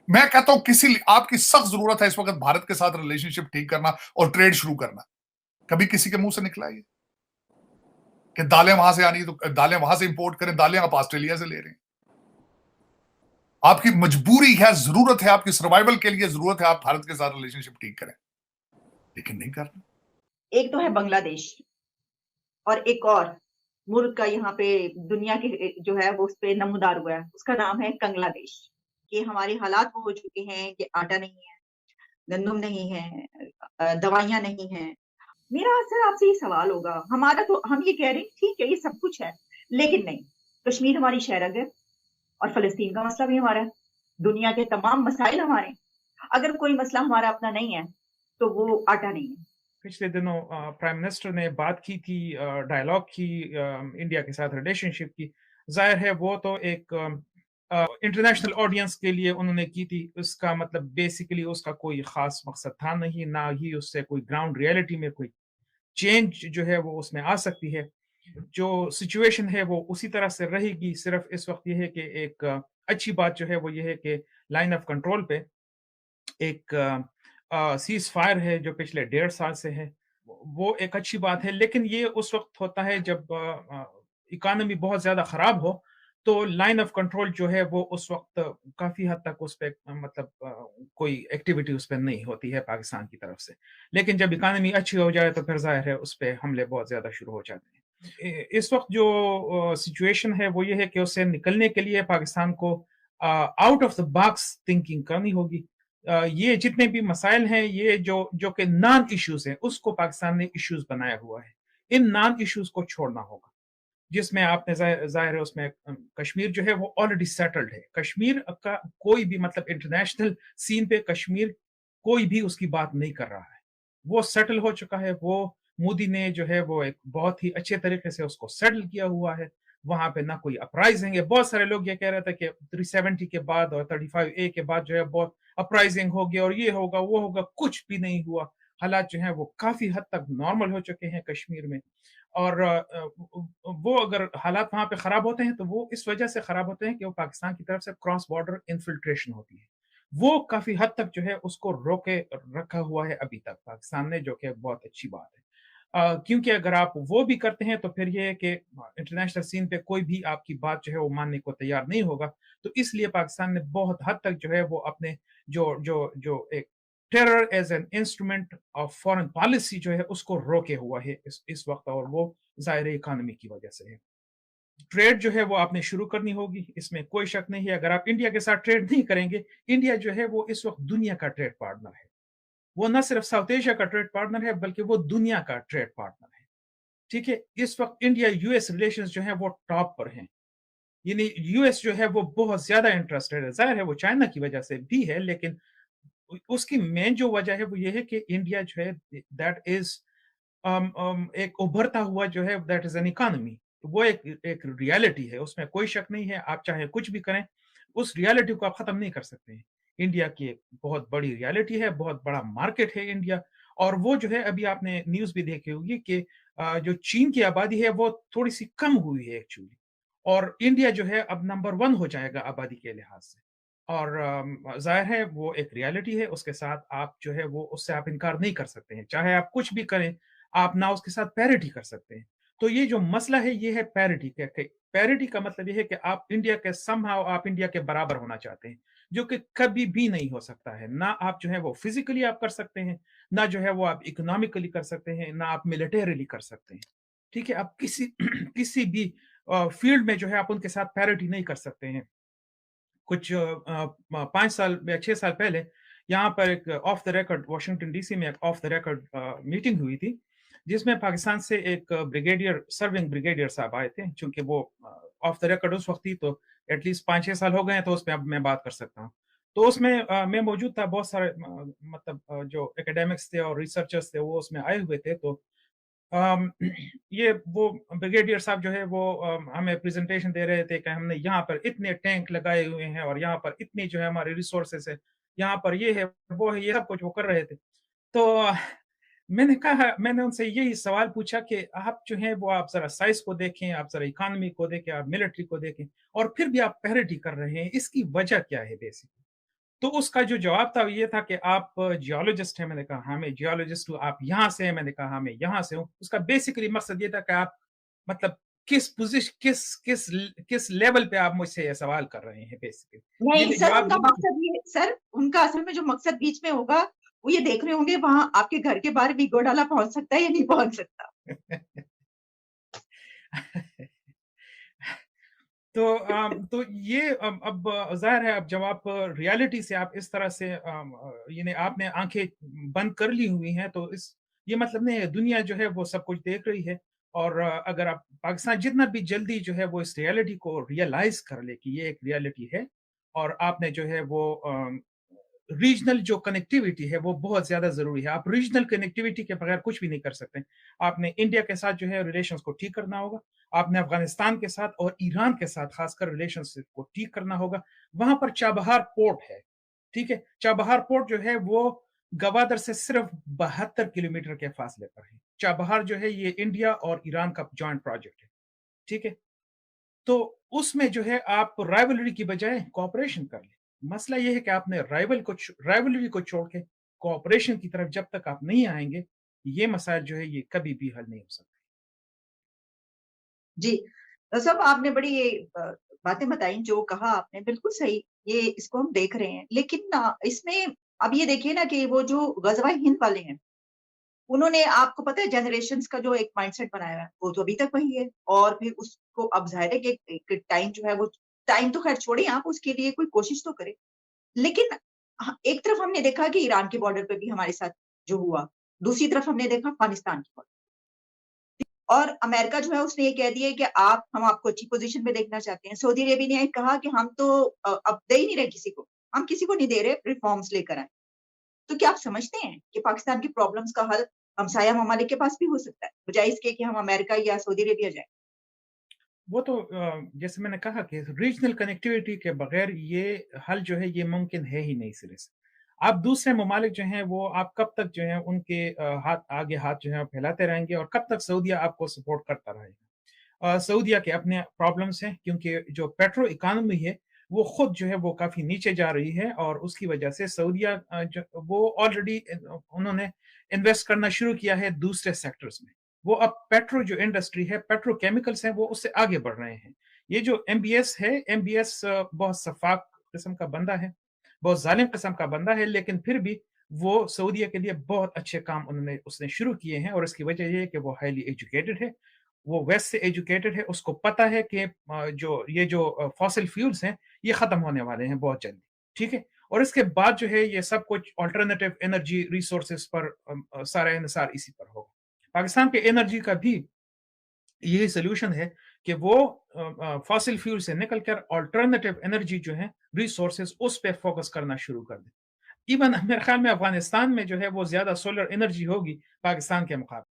میں کہتا ہوں آپ کی سخت ضرورت ہے اس وقت بھارت کے ساتھ ریلیشن شپ ٹھیک کرنا اور ٹریڈ شروع کرنا. کبھی کسی کے منہ سے نکلا یہ کہ دالیں وہاں سے آنی تو دالیں وہاں سے امپورٹ کریں؟ دالیں آپ آسٹریلیا سے لے رہے ہیں. آپ کی مجبوری ہے، ضرورت ہے، آپ کی سروائیول کے لیے ضرورت ہے آپ بھارت کے ساتھ ریلیشن شپ ٹھیک کریں، لیکن نہیں کرنا. ایک تو ہے بنگلہ دیش، اور ایک اور ملک کا یہاں پہ دنیا کے جو ہے وہ اس پہ نمودار ہوا ہے، اس کا نام ہے کنگلہ دیش. کہ ہمارے حالات وہ ہو چکے ہیں کہ آٹا نہیں ہے، گندم نہیں ہے، دوائیاں نہیں ہیں. میرا سر آپ سے یہ سوال ہوگا، ہمارا تو ہم یہ کہہ رہے ہیں ٹھیک ہے یہ سب کچھ ہے، لیکن نہیں، کشمیر ہماری شہرگ ہے اور فلسطین کا مسئلہ بھی ہمارا ہے، دنیا کے تمام مسائل ہمارے. اگر کوئی مسئلہ ہمارا اپنا نہیں ہے تو وہ آٹا نہیں ہے. پچھلے دنوں پرائم منسٹر نے بات کی تھی، ڈائلاگ کی انڈیا کے ساتھ ریلیشن شپ کی. ظاہر ہے وہ تو ایک انٹرنیشنل آڈینس کے لیے انہوں نے کی تھی. اس کا مطلب بیسیکلی اس کا کوئی خاص مقصد تھا نہیں، نہ ہی اس سے کوئی گراؤنڈ ریئلٹی میں کوئی چینج جو ہے وہ اس میں آ سکتی ہے. جو سچویشن ہے وہ اسی طرح سے رہے گی. صرف اس وقت یہ ہے کہ ایک اچھی بات جو ہے وہ یہ ہے کہ لائن آف کنٹرول پہ ایک سیز فائر ہے جو پچھلے 1.5 سال سے ہے، وہ ایک اچھی بات ہے. لیکن یہ اس وقت ہوتا ہے جب اکانومی بہت زیادہ خراب ہو، تو لائن آف کنٹرول جو ہے وہ اس وقت کافی حد تک اس پہ مطلب کوئی ایکٹیویٹی اس پہ نہیں ہوتی ہے پاکستان کی طرف سے. لیکن جب اکانومی اچھی ہو جائے تو پھر ظاہر ہے اس پہ حملے بہت زیادہ شروع ہو جاتے ہیں. اس وقت جو سچویشن ہے وہ یہ ہے کہ اس سے نکلنے کے لیے پاکستان کو out of the box thinking کرنی ہوگی. یہ جتنے بھی مسائل ہیں، یہ جو کہ نان ایشوز ہیں، اس کو پاکستان نے ایشوز بنایا ہوا ہے. ان نان ایشوز کو چھوڑنا ہوگا، جس میں آپ نے ظاہر ہے اس میں کشمیر جو ہے وہ آلریڈی سیٹلڈ ہے. کشمیر کا کوئی بھی مطلب انٹرنیشنل سین پہ کشمیر کوئی بھی اس کی بات نہیں کر رہا ہے. وہ سیٹل ہو چکا ہے. وہ مودی نے جو ہے وہ ایک بہت ہی اچھے طریقے سے اس کو سیٹل کیا ہوا ہے. وہاں پہ نہ کوئی اپرائزنگ ہے. بہت سارے لوگ یہ کہہ رہے تھے کہ 370 کے بعد اور 35A کے بعد جو ہے بہت اپرائزنگ ہوگی اور یہ ہوگا وہ ہوگا. کچھ بھی نہیں ہوا. حالات جو ہیں وہ کافی حد تک نارمل ہو چکے ہیں کشمیر میں. اور وہ اگر حالات وہاں پہ خراب ہوتے ہیں تو وہ اس وجہ سے خراب ہوتے ہیں کہ وہ پاکستان کی طرف سے کراس بارڈر انفلٹریشن ہوتی ہے. وہ کافی حد تک جو ہے اس کو روکے رکھا ہوا ہے ابھی تک پاکستان نے، جو کہ بہت اچھی بات ہے. کیونکہ اگر آپ وہ بھی کرتے ہیں تو پھر یہ ہے کہ انٹرنیشنل سین پہ کوئی بھی آپ کی بات جو ہے وہ ماننے کو تیار نہیں ہوگا. تو اس لیے پاکستان نے بہت حد تک جو ہے وہ اپنے جو ایک terror as an instrument of foreign policy جو ہے اس کو روکے ہوا ہے اس وقت. اور وہ ظاہر اکانومی کی وجہ سے ہے. ٹریڈ جو ہے وہ آپ نے شروع کرنی ہوگی، اس میں کوئی شک نہیں ہے. اگر آپ انڈیا کے ساتھ ٹریڈ نہیں کریں گے، انڈیا جو ہے وہ اس وقت دنیا کا ٹریڈ پارٹنر ہے. وہ نہ صرف ساؤتھ ایشیا کا ٹریڈ پارٹنر ہے بلکہ وہ دنیا کا ٹریڈ پارٹنر ہے. ٹھیک ہے، اس وقت انڈیا یو ایس ریلیشنز جو ہیں وہ ٹاپ پر ہیں. یعنی یو ایس جو ہے وہ بہت زیادہ انٹرسٹڈ ہے. ظاہر ہے وہ چائنا کی وجہ سے بھی ہے، لیکن اس کی مین جو وجہ ہے وہ یہ ہے کہ انڈیا جو ہے دیٹ از ایک ابھرتا ہوا جو ہے دیٹ از این اکانومی. وہ ایک ریالٹی ہے، اس میں کوئی شک نہیں ہے. آپ چاہے کچھ بھی کریں، اس ریالٹی کو آپ ختم نہیں کر سکتے ہیں. انڈیا کی ایک بہت بڑی ریالٹی ہے، بہت بڑا مارکیٹ ہے انڈیا. اور وہ جو ہے ابھی آپ نے نیوز بھی دیکھی ہوگی کہ جو چین کی آبادی ہے وہ تھوڑی سی کم ہوئی ہے ایکچولی. اور انڈیا جو ہے اب نمبر 1 ہو جائے گا آبادی کے لحاظ سے. اور ظاہر ہے وہ ایک ریالٹی ہے. اس کے ساتھ آپ جو ہے وہ اس سے آپ انکار نہیں کر سکتے ہیں. چاہے آپ کچھ بھی کریں، آپ نہ اس کے ساتھ پیرٹی کر سکتے ہیں. تو یہ جو مسئلہ ہے یہ ہے پیرٹی کا. پیرٹی کا مطلب یہ ہے کہ آپ انڈیا کے آپ انڈیا کے برابر ہونا چاہتے ہیں، جو کہ کبھی بھی نہیں ہو سکتا ہے. نہ آپ جو ہے وہ فزیکلی آپ کر سکتے ہیں، نہ جو ہے وہ آپ اکنامکلی کر سکتے ہیں، نہ آپ ملٹریلی کر سکتے ہیں. ٹھیک ہے، آپ کسی بھی فیلڈ میں جو ہے آپ ان کے ساتھ پیرٹی نہیں کر سکتے ہیں. کچھ 5 سال یا 6 سال پہلے یہاں پر ایک off the record Washington D C میں ایک آف دا ریکارڈ میٹنگ ہوئی تھی، جس میں پاکستان سے ایک سرونگ بریگیڈیئر صاحب آئے تھے. چونکہ وہ آف دا ریکارڈ اس وقت تھی تو ایٹ لیسٹ 5-6 سال ہو گئے ہیں، تو اس میں اب میں بات کر سکتا ہوں. تو اس میں میں موجود تھا. بہت سارے مطلب جو اکیڈیمکس تھے اور ریسرچرز تھے وہ اس میں آئے ہوئے تھے. تو یہ وہ بریگیڈیئر صاحب جو ہے وہ ہمیں پریزنٹیشن دے رہے تھے کہ ہم نے یہاں پر اتنے ٹینک لگائے ہوئے ہیں اور یہاں پر اتنے جو ہے ہمارے ریسورسز ہے، یہاں پر یہ ہے وہ ہے، یہ سب کچھ وہ کر رہے تھے. تو میں نے ان سے یہی سوال پوچھا کہ آپ جو ہیں وہ آپ ذرا سائز کو دیکھیں، آپ ذرا اکانومی کو دیکھیں، آپ ملٹری کو دیکھیں، اور پھر بھی آپ پیرٹی کر رہے ہیں. اس کی وجہ کیا ہے بیسکلی؟ تو اس کا جو جواب تھا وہ یہ تھا کہ آپ جیولوجسٹ ہیں. میں نے کہا ہاں میں جیولوجسٹ ہوں. آپ یہاں سے ہیں؟ میں نے کہا ہاں میں یہاں سے ہوں. اس کا بیسیکلی مقصد یہ تھا کہ آپ مطلب کس پوزیشن کس لیول پہ آپ مجھ سے یہ سوال کر رہے ہیں بیسیکلی. نہیں سر، ان کا مقصد یہ سر، ان کا اصل میں جو مقصد بیچ میں ہوگا وہ یہ دیکھ رہے ہوں گے وہاں آپ کے گھر کے باہر بھی گوڈالا پہنچ سکتا ہے یا نہیں پہنچ سکتا. تو یہ اب ظاہر ہے اب جب آپ ریالٹی سے آپ اس طرح سے یعنی آپ نے آنکھیں بند کر لی ہوئی ہیں تو یہ مطلب نہیں ہے. دنیا جو ہے وہ سب کچھ دیکھ رہی ہے اور اگر آپ پاکستان جتنا بھی جلدی جو ہے وہ اس ریالٹی کو ریئلائز کر لے کہ یہ ایک ریالٹی ہے اور آپ نے جو ہے وہ ریجنل جو کنیکٹیویٹی ہے وہ بہت زیادہ ضروری ہے. آپ ریجنل کنیکٹیویٹی کے بغیر کچھ بھی نہیں کر سکتے. آپ نے انڈیا کے ساتھ جو ہے ریلیشنز کو ٹھیک کرنا ہوگا. آپ نے افغانستان کے ساتھ اور ایران کے ساتھ خاص کر ریلیشنز کو ٹھیک کرنا ہوگا. وہاں پر چابہار پورٹ ہے. ٹھیک ہے، چابہار پورٹ جو ہے وہ گوادر سے صرف 72 کلومیٹر کے فاصلے پر ہے. چابہار جو ہے یہ انڈیا اور ایران کا جوائنٹ پروجیکٹ ہے. ٹھیک ہے، تو اس میں جو ہے آپ رائولری کی بجائے کوآپریشن کر لیں. مسئلہ یہ ہے کہ آپ نے رائولری کو چھوڑ کے کوآپریشن کی طرف جب تک آپ نہیں آئیں گے یہ مسائل جو ہے یہ کبھی بھی حل نہیں ہو سکتے. جی صاحب، آپ نے بڑی باتیں بتائیں، جو کہا آپ نے بالکل صحیح، یہ اس کو ہم دیکھ رہے ہیں. لیکن اس میں اب یہ دیکھیے نا کہ وہ جو غزوہ ہند والے ہیں انہوں نے آپ کو پتہ ہے جنریشنز کا جو ایک مائنڈ سیٹ بنایا ہے وہ تو ابھی تک وہی ہے. اور پھر اس کو اب ظاہر ہے کہ ٹائم جو ہے وہ ٹائم تو خیر چھوڑیں، آپ اس کے لیے کوئی کوشش تو کریں. لیکن ایک طرف ہم نے دیکھا کہ ایران کے بارڈر پہ بھی ہمارے ساتھ جو ہوا، دوسری طرف ہم نے دیکھا افغانستان کے بارڈر. اور امریکہ جو ہے اس نے یہ کہہ دیا کہ ہم آپ کو اچھی پوزیشن میں دیکھنا چاہتے ہیں. سعودی عربیہ نے کہا کہ ہم تو اب دے ہی نہیں رہے کسی کو، ہم کسی کو نہیں دے رہے، ریفارمز لے کر آئیں. تو کیا آپ سمجھتے ہیں کہ پاکستان کی پرابلمز کا حل ہمسایہ ممالک کے پاس بھی ہو سکتا ہے بجائے اس کے کہ ہم امریکہ یا سعودی عربیہ جائیں؟ وہ تو جیسے میں نے کہا کہ ریجنل کنیکٹیویٹی کے بغیر یہ حل جو ہے یہ ممکن ہے ہی نہیں سرے سے. آپ دوسرے ممالک جو ہیں وہ آپ کب تک جو ہیں ان کے ہاتھ جو ہیں پھیلاتے رہیں گے اور کب تک سعودیہ آپ کو سپورٹ کرتا رہے گا. سعودیہ کے اپنے پرابلمس ہیں کیونکہ جو پیٹرو اکانومی ہے وہ خود جو ہے وہ کافی نیچے جا رہی ہے اور اس کی وجہ سے سعودیہ وہ آلریڈی انہوں نے انویسٹ کرنا شروع کیا ہے دوسرے سیکٹرز میں. وہ اب پیٹرو جو انڈسٹری ہے، پیٹرو کیمیکلز ہیں، وہ اس سے آگے بڑھ رہے ہیں. یہ جو ایم بی ایس ہے، ایم بی ایس بہت شفاف قسم کا بندہ ہے، بہت ظالم قسم کا بندہ ہے، لیکن پھر بھی وہ سعودیہ کے لیے بہت اچھے کام اس نے شروع کیے ہیں. اور اس کی وجہ یہ ہے کہ وہ ہائیلی ایجوکیٹڈ ہے، وہ ویسٹ سے ایجوکیٹڈ ہے. اس کو پتہ ہے کہ جو فاسل فیولز ہیں یہ ختم ہونے والے ہیں بہت جلدی. ٹھیک ہے، اور اس کے بعد جو ہے یہ سب کچھ آلٹرنیٹیو انرجی ریسورسز پر سارا انحصار اسی پر ہوگا. پاکستان کے انرجی کا بھی یہی سلوشن ہے کہ وہ فاسل فیول سے نکل کر آلٹرنیٹیو انرجی جو ہے ریسورسز اس پہ فوکس کرنا شروع کر دیں. ایون میرے خیال میں افغانستان میں جو ہے وہ زیادہ سولر انرجی ہوگی پاکستان کے مقابلے.